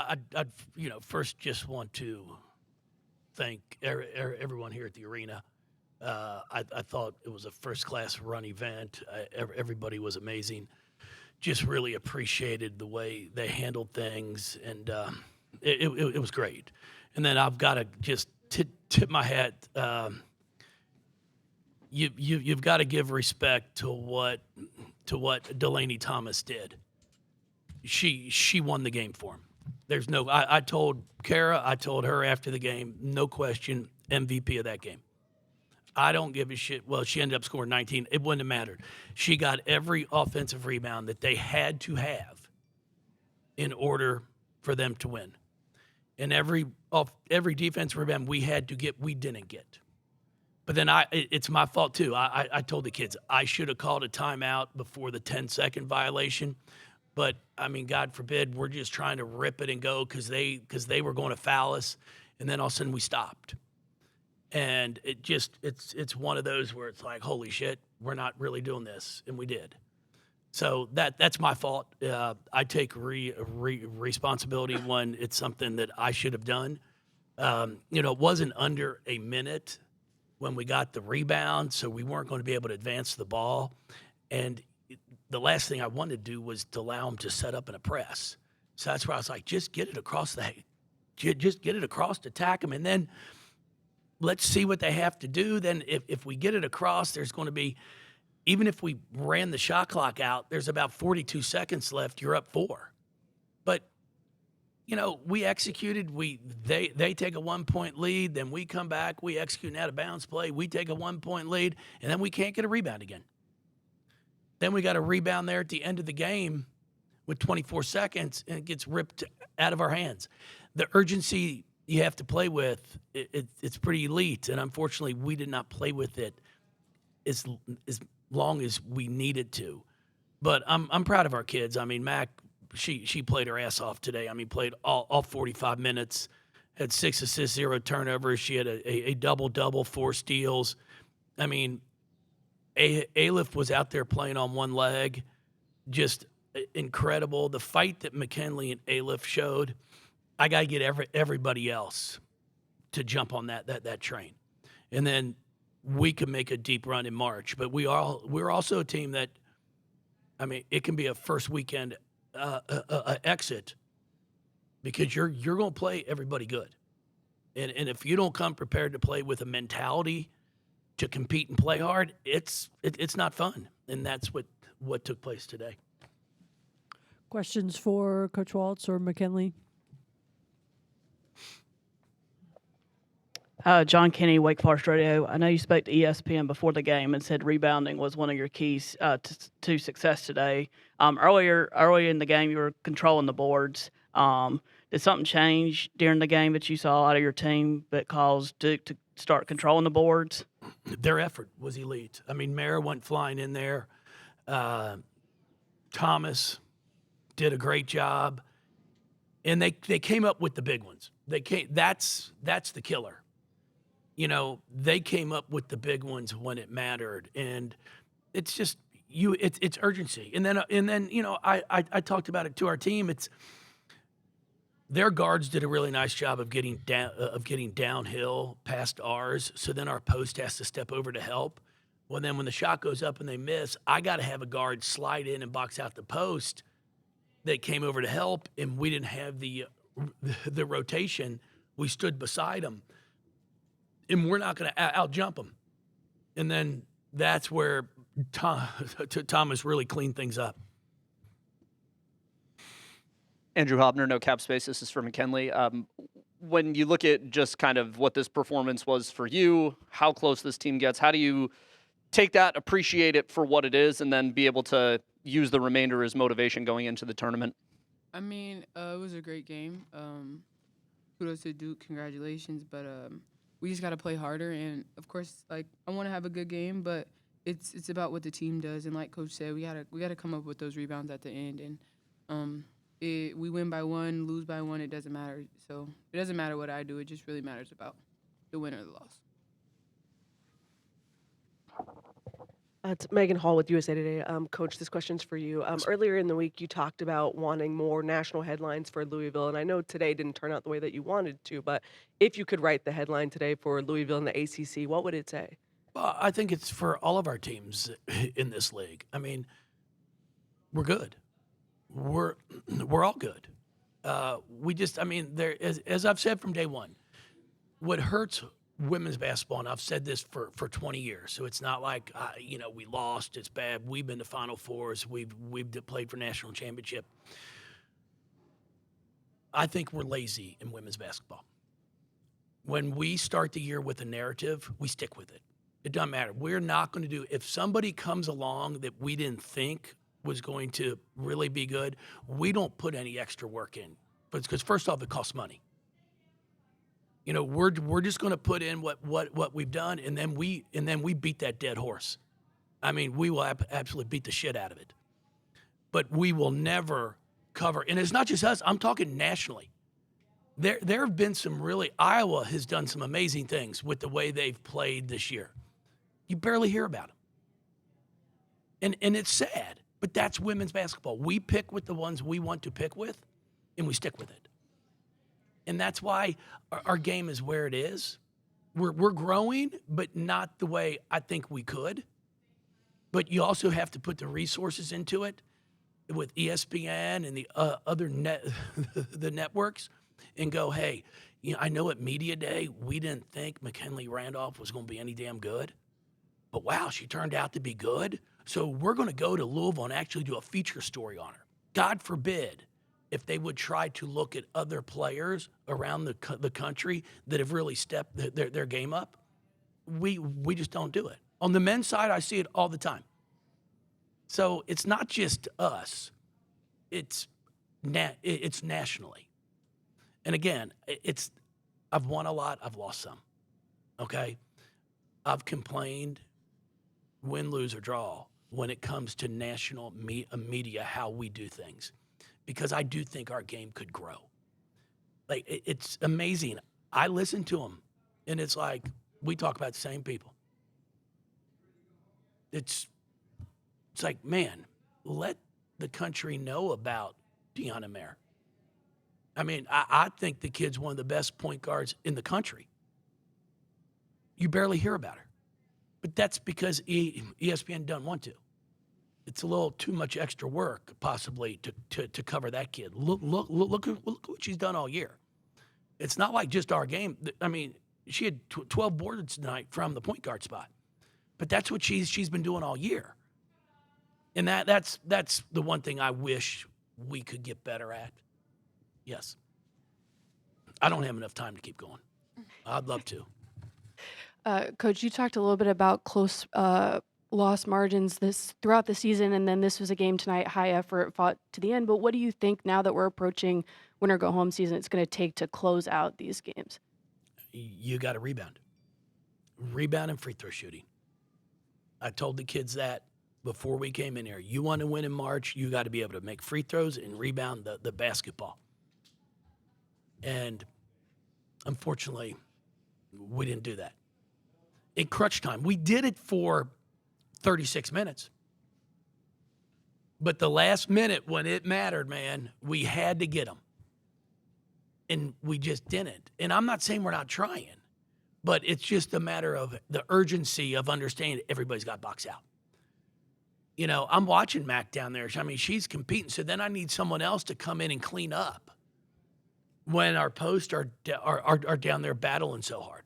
I'd first just want to thank everyone here at the arena. I thought it was a first-class run event. Everybody was amazing. Just really appreciated the way they handled things, and it was great. And then I've got to just tip my hat. You've got to give respect to what Delaney Thomas did. She won the game for him. There's no. I told Kara. I told her after the game, no question, MVP of that game. I don't give a shit. Well, she ended up scoring 19. It wouldn't have mattered. She got every offensive rebound that they had to have in order for them to win. And every defensive rebound we had to get, we didn't get. But then it's my fault too. I told the kids I should have called a timeout before the 10-second violation. But, I mean, God forbid, we're just trying to rip it and go because they were going to foul us. And then all of a sudden we stopped. And it's one of those where it's like, holy shit, we're not really doing this, and we did. So that's my fault. I take responsibility when it's something that I should have done. It wasn't under a minute when we got the rebound, so we weren't going to be able to advance the ball. And the last thing I wanted to do was to allow them to set up in a press. So that's where I was like, just get it across just get it across, attack them, and then let's see what they have to do. Then if we get it across, there's going to be, even if we ran the shot clock out, there's about 42 seconds left. You're up 4. But, we executed. They take a 1-point lead. Then we come back. We execute an out-of-bounds play. We take a 1-point lead. And then we can't get a rebound again. Then we got a rebound there at the end of the game with 24 seconds, and it gets ripped out of our hands. The urgency you have to play with, it's pretty elite, and unfortunately we did not play with it as long as we needed to. But I'm proud of our kids. I mean, Mac, she played her ass off today. I mean, played all 45 minutes, had 6 assists, 0 turnovers. She had a double-double, 4 steals. I mean, Aleph was out there playing on one leg, just incredible. The fight that Mackenly and Aleph showed, I got to get everybody else to jump on that train. And then we can make a deep run in March. But we're also a team that, I mean, it can be a first weekend exit because you're going to play everybody good. And if you don't come prepared to play with a mentality to compete and play hard, it's not fun. And that's what took place today. Questions for Coach Walz or Mackenly? John Kenny, Wake Forest Radio. I know you spoke to ESPN before the game and said rebounding was one of your keys to success today. Earlier in the game, you were controlling the boards. Did something change during the game that you saw out of your team that caused Duke to start controlling the boards? Their effort was elite. I mean, Mara went flying in there. Thomas did a great job. And they came up with the big ones. That's the killer. They came up with the big ones when it mattered, and it's just it's urgency. And then I talked about it to our team. It's their guards did a really nice job of getting downhill past ours. So then our post has to step over to help. Well, then when the shot goes up and they miss, I got to have a guard slide in and box out the post that came over to help, and we didn't have the rotation. We stood beside them. And we're not going to out-jump them. And then that's where Thomas really cleaned things up. Andrew Hobner, No Cap Space. This is for Mackenly. When you look at just kind of what this performance was for you, how close this team gets, how do you take that, appreciate it for what it is, and then be able to use the remainder as motivation going into the tournament? I mean, it was a great game. Kudos to Duke. Congratulations. But we just got to play harder. And, of course, I want to have a good game, but it's about what the team does. And like Coach said, we gotta come up with those rebounds at the end. And we win by 1, lose by 1, it doesn't matter. So it doesn't matter what I do. It just really matters about the win or the loss. It's Megan Hall with USA Today. Coach, this question's for you. Earlier in the week, you talked about wanting more national headlines for Louisville, and I know today didn't turn out the way that you wanted to, but if you could write the headline today for Louisville and the ACC, what would it say? Well, I think it's for all of our teams in this league. I mean, we're good. We're all good. We just, I mean, there as I've said from day one, what hurts women's basketball, and I've said this for 20 years, so it's not like we lost. It's bad. We've been to Final Fours. We've played for national championship. I think we're lazy in women's basketball. When we start the year with a narrative, we stick with it. It doesn't matter. We're not going to do. If somebody comes along that we didn't think was going to really be good, we don't put any extra work in. But because first off, it costs money. We're just going to put in what we've done, and then we beat that dead horse. I mean, we will absolutely beat the shit out of it. But we will never cover, and it's not just us. I'm talking nationally. There have been some really. Iowa has done some amazing things with the way they've played this year. You barely hear about them, and it's sad. But that's women's basketball. We pick with the ones we want to pick with, and we stick with it. And that's why our game is where it is. We're growing, but not the way I think we could. But you also have to put the resources into it with ESPN and the other the networks, and go, hey, I know at Media Day we didn't think Mackenly Randolph was going to be any damn good, but wow, she turned out to be good. So we're going to go to Louisville and actually do a feature story on her. God forbid if they would try to look at other players around the country that have really stepped their game up. We just don't do it. On the men's side, I see it all the time. So it's not just us. It's nationally. And again, I've won a lot. I've lost some. Okay? I've complained, win, lose, or draw, when it comes to national media, how we do things. Because I do think our game could grow. Like, it's amazing. I listen to them, and it's like we talk about the same people. It's like, man, let the country know about Deanna Mayer. I mean, I think the kid's one of the best point guards in the country. You barely hear about her. But that's because ESPN doesn't want to. It's a little too much extra work, possibly, to cover that kid. Look what she's done all year. It's not like just our game. I mean, she had 12 boards tonight from the point guard spot, but that's what she's been doing all year. And that's the one thing I wish we could get better at. Yes. I don't have enough time to keep going. I'd love to. Coach, you talked a little bit about close loss margins throughout the season, and then this was a game tonight, high effort, fought to the end. But what do you think now that we're approaching winter go home season, it's going to take to close out these games? You got to rebound and free throw shooting. I told the kids that before we came in here. You want to win in March, you got to be able to make free throws and rebound the basketball. And unfortunately, we didn't do that. In crunch time, we did it for 36 minutes. But the last minute, when it mattered, man, we had to get them. And we just didn't. And I'm not saying we're not trying, but it's just a matter of the urgency of understanding everybody's got box out. I'm watching Mac down there. I mean, she's competing. So then I need someone else to come in and clean up when our posts are down there battling so hard.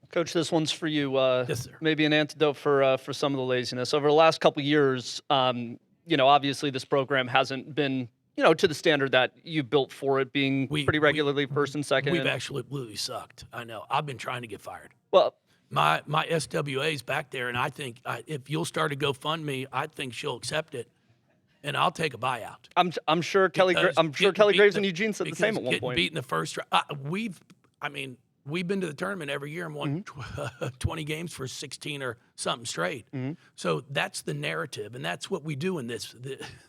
Coach, this one's for you. Yes, sir. Maybe an antidote for some of the laziness. Over the last couple of years, obviously this program hasn't been, to the standard that you built for it, being pretty regularly first and second. We've absolutely sucked. I know. I've been trying to get fired. Well, my SWA's back there, and I think if you'll start a GoFundMe, I think she'll accept it, and I'll take a buyout. I'm sure Kelly Graves and Eugene said the same at one point. Beating the first round. We've been to the tournament every year and won 20 games for 16 or something straight. Mm-hmm. So that's the narrative, and that's what we do in this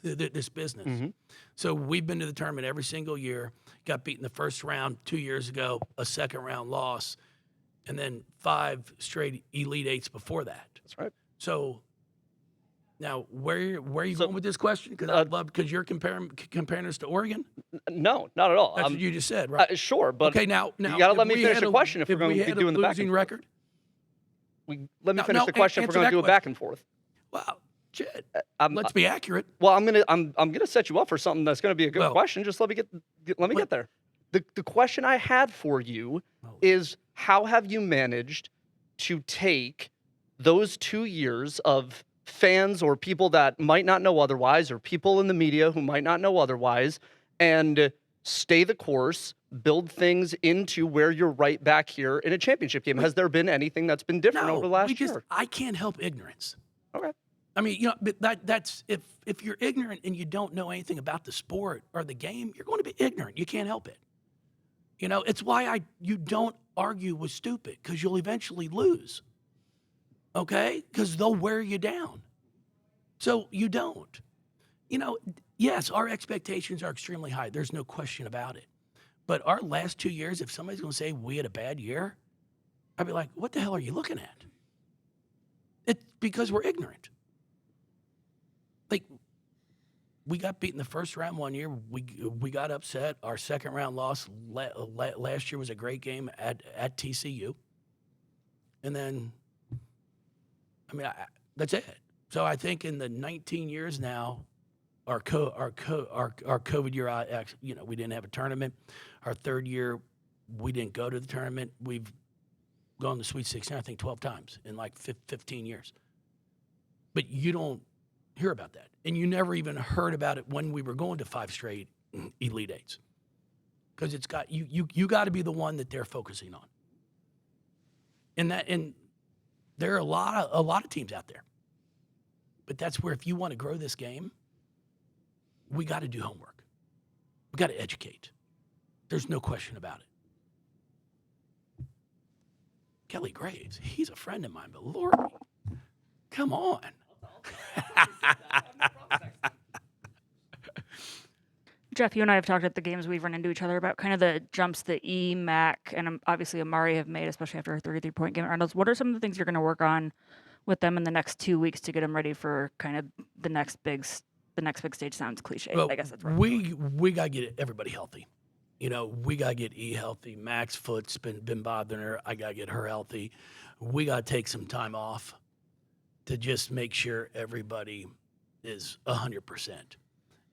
business. Mm-hmm. So we've been to the tournament every single year, got beaten the first round 2 years ago, a second round loss, and then 5 straight Elite Eights before that. That's right. So now, where are you So, going with this question? Because you're comparing us to Oregon. No, not at all. That's what you just said, right? Sure, but Okay, now you got to if let me we finish had the question if we're going we to be had doing a the back losing and forth. record. Let me finish no, the question if we're answer going to that do a back and forth. Well, shit. I'm- Let's be accurate. Well, I'm gonna set you up for something that's gonna be a good Well, question. Just let me get there. The question I had for you is how have you managed to take those 2 years of fans or people that might not know otherwise, or people in the media who might not know otherwise, and stay the course, build things into where you're right back here in a championship game? Has there been anything that's been different over the last year? I can't help ignorance. Okay. I mean, but that's if you're ignorant and you don't know anything about the sport or the game, you're going to be ignorant. You can't help it. It's why you don't argue with stupid, because you'll eventually lose. Okay? Because they'll wear you down. So you don't. Yes, our expectations are extremely high. There's no question about it. But our last 2 years, if somebody's going to say we had a bad year, I'd be like, what the hell are you looking at? It's because we're ignorant. Like, we got beat in the first round one year. We got upset. Our second round loss last year was a great game at TCU. And then, that's it. So I think in the 19 years now, our COVID year, we didn't have a tournament. Our third year, we didn't go to the tournament. We've gone to Sweet 16, I think 12 times in like 15 years. But you don't hear about that. And you never even heard about it when we were going to 5 straight Elite Eights. Because it's got you got to be the one that they're focusing on. And there are a lot of teams out there. But that's where, if you want to grow this game, we got to do homework. We got to educate. There's no question about it. Kelly Graves, he's a friend of mine, but Lord, come on. Jeff, you and I have talked at the games we've run into each other about kind of the jumps that Mac, and obviously Amari have made, especially after a 33-point game at Reynolds. What are some of the things you're going to work on with them in the next 2 weeks to get them ready for kind of the next big stage? Sounds cliche. Well, I guess that's right. We got to get everybody healthy. We got to get E healthy. Mac's foot's been bothering her. I got to get her healthy. We got to take some time off to just make sure everybody is 100%.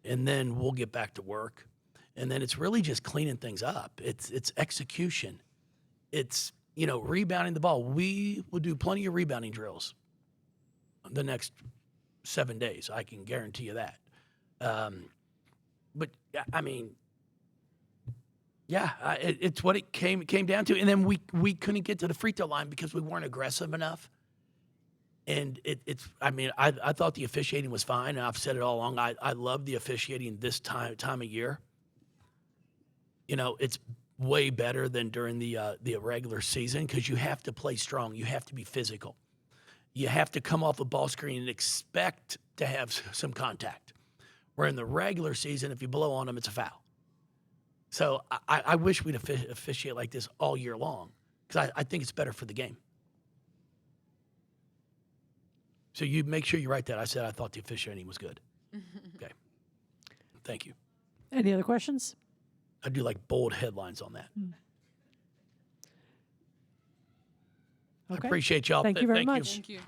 And then we'll get back to work. And then it's really just cleaning things up. It's execution. It's, rebounding the ball. We will do plenty of rebounding drills the next 7 days. I can guarantee you that. But it's what it came down to. And then we couldn't get to the free throw line because we weren't aggressive enough. And I thought the officiating was fine, and I've said it all along. I love the officiating this time of year. It's way better than during the regular season, because you have to play strong. You have to be physical. You have to come off a ball screen and expect to have some contact. Where in the regular season, if you blow on them, it's a foul. So I wish we'd officiate like this all year long, because I think it's better for the game. So you make sure you write that. I said I thought the officiating was good. Okay. Thank you. Any other questions? I do like bold headlines on that. Okay. I appreciate y'all. Thank you very much. Thank you.